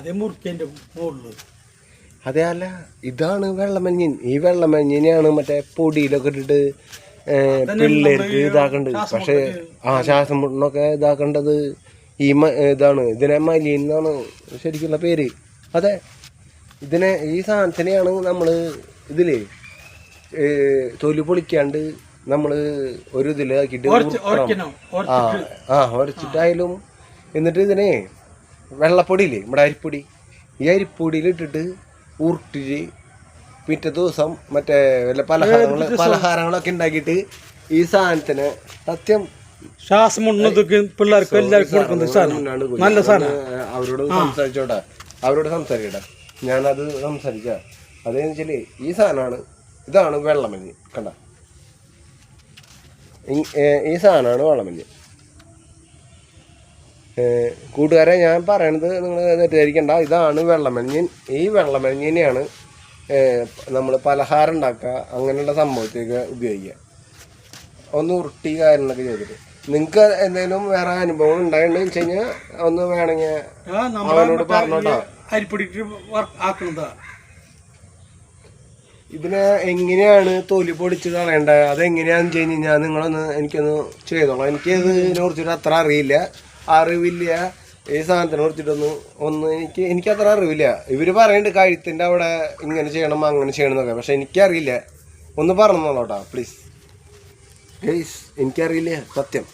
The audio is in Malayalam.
അതേ മുറിക്കതിൻ്റെ മുകളിൽ. അതേ അല്ല, ഇതാണ് വെള്ളമഞ്ഞിൻ. ഈ വെള്ളമഞ്ഞിനെയാണ് മറ്റേ പൊടിയിലൊക്കെ ഇട്ടിട്ട് പിള്ളേർക്ക് ഇതാക്കണ്ടത്. പക്ഷെ ശ്വാസം മുട്ടനൊക്കെ ഇതാക്കേണ്ടത് ഈ ഇതാണ്. ഇതിനെ മലിൻ എന്നാണ് ശരിക്കുള്ള പേര്. അതെ, ഈ സാധനത്തിനെയാണ് നമ്മൾ ഇതില് തൊലി പൊളിക്കാണ്ട് നമ്മൾ ഒരു ഇതിലാക്കിയിട്ട് ഉരച്ചിട്ടായാലും. എന്നിട്ട് ഇതിനെ വെള്ളപ്പൊടിയില്ലേ, നമ്മുടെ അരിപ്പൊടി, ഈ അരിപ്പൊടിയിൽ ഇട്ടിട്ട് ഉരുട്ടിട്ട് പിറ്റേ ദിവസം മറ്റേ വല്ല പലഹാരങ്ങളൊക്കെ ഉണ്ടാക്കിയിട്ട് ഈ സാധനത്തിന് സത്യം ശ്വാസം മുട്ടുന്നതൊക്കെ പിള്ളേർക്ക് എല്ലാവർക്കും കൊടുക്കുന്ന നല്ല സാധനം. അവരോട് സംസാരിക്കട്ടെ, ഞാനത് സംസാരിക്കാം. അതെന്ന് വെച്ചാല് ഈ സാധനമാണ്, ഇതാണ് വെള്ളമഞ്ഞ്. കണ്ട, ഈ സാധനമാണ് വെള്ളമഞ്ഞ്. കൂട്ടുകാരെ, ഞാൻ പറയണത് നിങ്ങൾ തെറ്റിദ്ധരിക്കണ്ട. ഇതാണ് വെള്ളമഞ്ഞിൻ. ഈ വെള്ളമഞ്ഞിനെയാണ് നമ്മൾ പലഹാരം ഉണ്ടാക്കുക, അങ്ങനെയുള്ള സംഭവത്തേക്ക് ഉപയോഗിക്കുക. ഒന്ന് ഉരുട്ടി കാര്യങ്ങളൊക്കെ ചെയ്തിട്ട്. നിങ്ങൾക്ക് എന്തെങ്കിലും വേറെ അനുഭവം ഉണ്ടായിട്ടുണ്ടെന്ന് വെച്ച് കഴിഞ്ഞാൽ ഒന്ന് വേണമെങ്കിൽ അവനോട് പറഞ്ഞോട്ടോ. ഇതിനെ എങ്ങനെയാണ് തൊലി പൊടിച്ച് കളയേണ്ടത്, അതെങ്ങനെയാണെന്ന് വെച്ച് കഴിഞ്ഞാൽ നിങ്ങളൊന്ന് എനിക്കൊന്ന് ചെയ്തോളാം. എനിക്കതിനെ കുറിച്ചിട്ട് അത്ര അറിവില്ല. ഈ സാധനത്തിനെ കുറിച്ചിട്ടൊന്ന് എനിക്ക് അത്ര അറിവില്ല. ഇവർ പറയുന്നുണ്ട് കഴുത്തിൻ്റെ അവിടെ ഇങ്ങനെ ചെയ്യണം അങ്ങനെ ചെയ്യണം എന്നൊക്കെ, പക്ഷെ എനിക്കറിയില്ല. ഒന്ന് പറഞ്ഞോളൂട്ടോ പ്ലീസ്. എനിക്കറിയില്ല സത്യം.